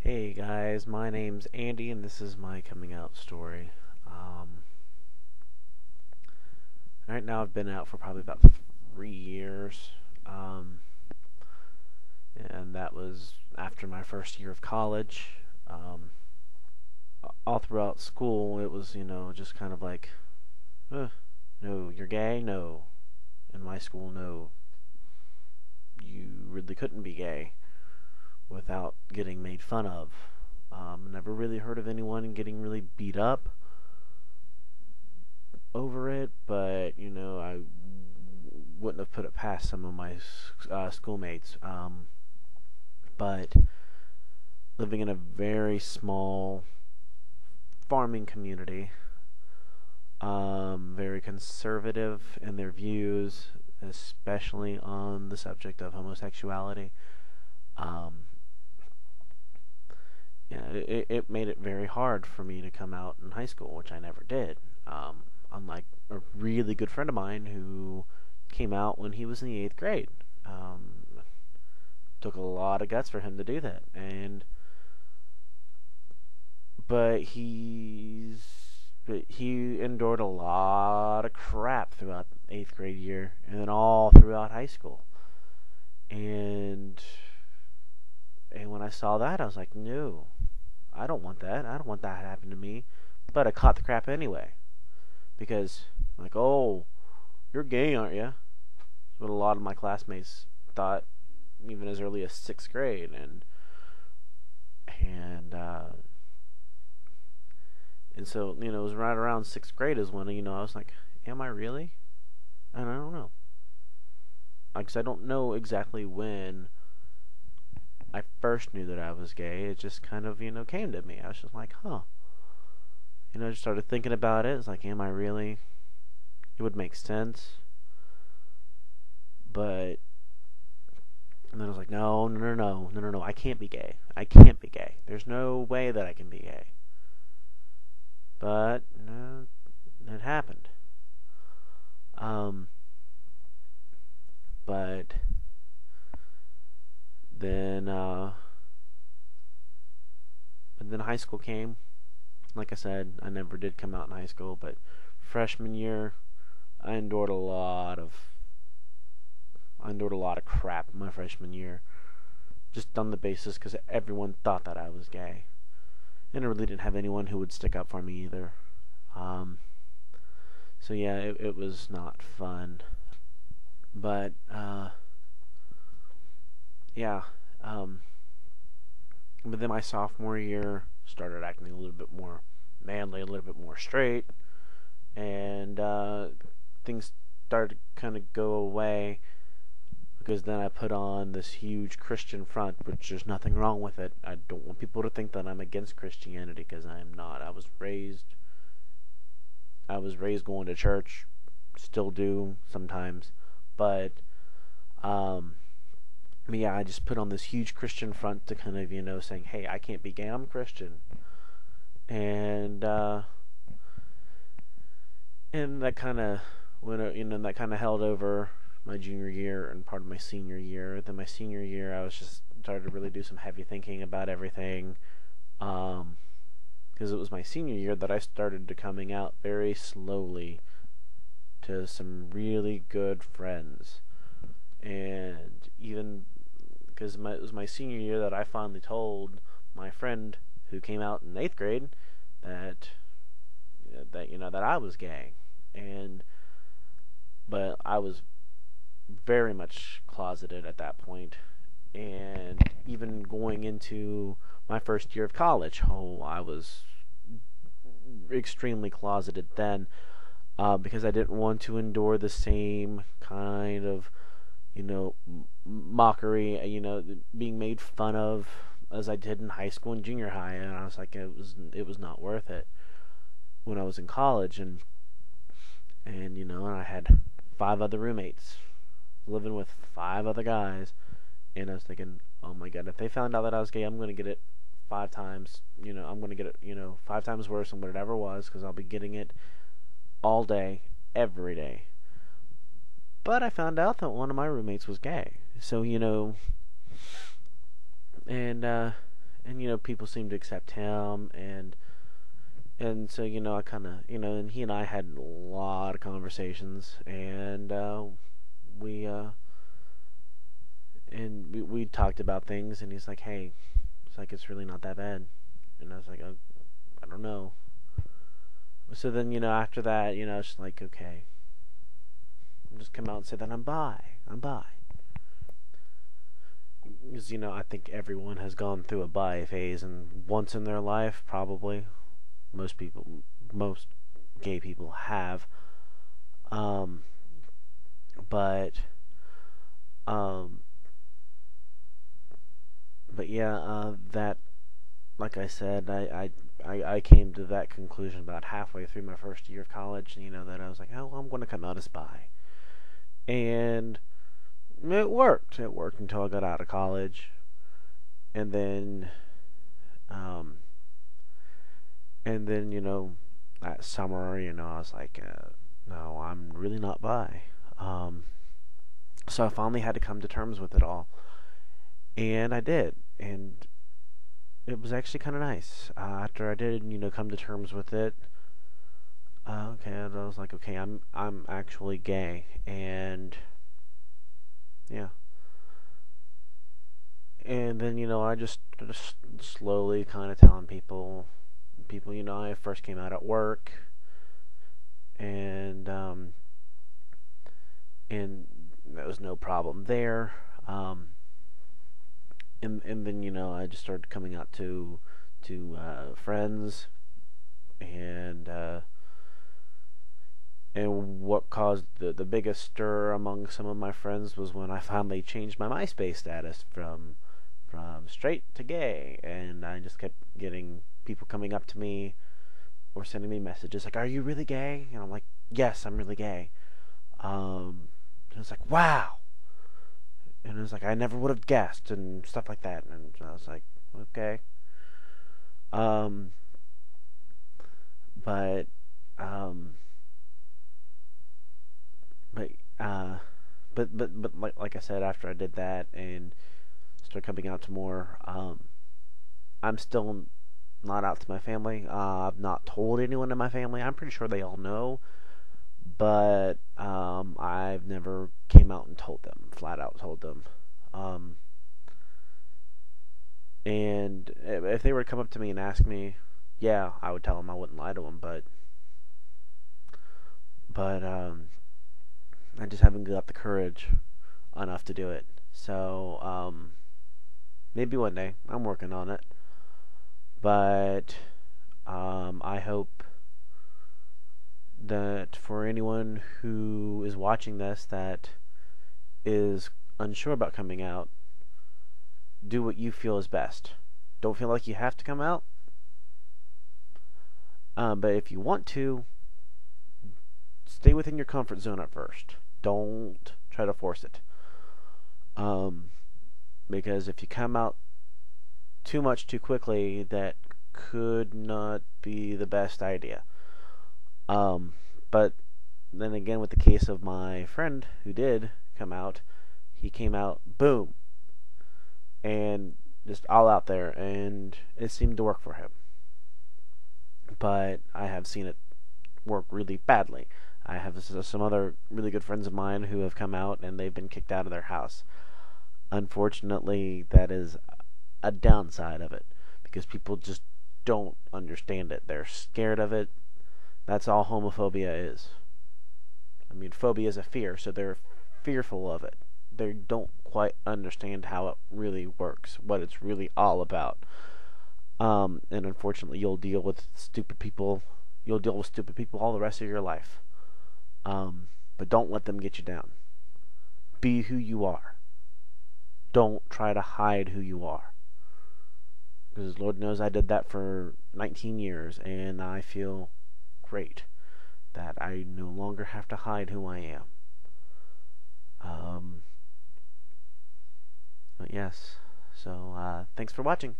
Hey guys, my name's Andy and this is my coming out story. Right now I've been out for probably about 3 years. Um, and that was after my first year of college. Um, all throughout school it was, just kind of like, no, you're gay? No. In my school, no, you really couldn't be gay without getting made fun of. Never really heard of anyone getting really beat up over it, but I wouldn't have put it past some of my schoolmates. But living in a very small farming community, very conservative in their views, especially on the subject of homosexuality. Um, yeah, it made it very hard for me to come out in high school, which I never did. Unlike a really good friend of mine who came out when he was in the eighth grade. Took a lot of guts for him to do that, but he endured a lot of crap throughout eighth grade year, and then all throughout high school. And when I saw that, I was like, no, I don't want that. I don't want that to happen to me. But I caught the crap anyway, because like, oh, you're gay, aren't you? That's what a lot of my classmates thought, even as early as sixth grade, and and so it was right around sixth grade is when I was like, am I really? And I don't know, because I don't know exactly when I first knew that I was gay. It just kind of came to me. I was just like, huh. I just started thinking about it. It's like, am I really? It would make sense, but and then I was like, no, no, no, no, no, no, no. I can't be gay. I can't be gay. There's no way that I can be gay. But no, it happened. Um, but then, high school came. Like I said, I never did come out in high school, but freshman year, I endured a lot of crap my freshman year, just on the basis because everyone thought that I was gay, and I really didn't have anyone who would stick up for me either. Um, so yeah, it was not fun, but yeah. Um, but then my sophomore year started acting a little bit more manly, a little bit more straight, and things started to kind of go away because then I put on this huge Christian front, which there's nothing wrong with it. I don't want people to think that I'm against Christianity, because I am not. I was raised going to church, still do sometimes, but um, yeah, I just put on this huge Christian front to kind of saying, hey, I can't be gay, I'm Christian, and that kind of that kind of held over my junior year and part of my senior year. Then my senior year, I was just started to really do some heavy thinking about everything, because it was my senior year that I started to coming out very slowly to some really good friends, and even because it was my senior year that I finally told my friend who came out in eighth grade that that I was gay, and but I was very much closeted at that point, and even going into my first year of college, oh, I was extremely closeted then, because I didn't want to endure the same kind of mockery, being made fun of as I did in high school and junior high, and I was like, it was not worth it when I was in college, and I had 5 other roommates, living with 5 other guys, and I was thinking, oh my god, if they found out that I was gay, I'm gonna get it 5 times. I'm gonna get it 5 times worse than what it ever was, because I'll be getting it all day, every day. But I found out that one of my roommates was gay, so and and people seemed to accept him, and so I kind of and he and I had a lot of conversations, and we we talked about things, and he's like, hey, it's like it's really not that bad, and I was like, oh, I don't know. So then after that, it's just like, okay, I'll just come out and say that I'm bi. I'm bi. Because I think everyone has gone through a bi phase, and once in their life, probably most gay people have. Um, but um, but yeah, that, like I said, I came to that conclusion about halfway through my first year of college. That I was like, oh, I'm going to come out as bi, and it worked. It worked until I got out of college, and then um, that summer, I was like, no, I'm really not bi. Um, so I finally had to come to terms with it all, and I did, and it was actually kind of nice. After I did, come to terms with it, okay, I was like, okay, I'm actually gay, and yeah, and then I just slowly kind of telling people, I first came out at work, and and there was no problem there. And then I just started coming out to friends, and what caused the biggest stir among some of my friends was when I finally changed my MySpace status from straight to gay, and I just kept getting people coming up to me or sending me messages like, "Are you really gay?" And I'm like, "Yes, I'm really gay." And it's like, "Wow." And it was like, I never would have guessed, and stuff like that. And I was like, okay. Um, but, um, but, uh, but like I said, after I did that and started coming out to more, I'm still not out to my family. I've not told anyone in my family. I'm pretty sure they all know, but I've never came out and told them, flat out told them. Um, and if they were to come up to me and ask me, yeah, I would tell them. I wouldn't lie to them, but I just haven't got the courage enough to do it. So maybe one day. I'm working on it, but I hope that for anyone who is watching this that is unsure about coming out, do what you feel is best. Don't feel like you have to come out, but if you want to, stay within your comfort zone at first. Don't try to force it, um, because if you come out too much too quickly, that could not be the best idea. But then again, with the case of my friend who did come out, he came out, boom, and just all out there, and it seemed to work for him. But I have seen it work really badly. I have some other really good friends of mine who have come out and they've been kicked out of their house. Unfortunately, that is a downside of it because people just don't understand it. They're scared of it. That's all homophobia is. I mean, phobia is a fear, so they're fearful of it. They don't quite understand how it really works, what it's really all about. And unfortunately, you'll deal with stupid people. You'll deal with stupid people all the rest of your life. But don't let them get you down. Be who you are. Don't try to hide who you are. Because Lord knows I did that for 19 years, and I feel great that I no longer have to hide who I am. But yes, so thanks for watching.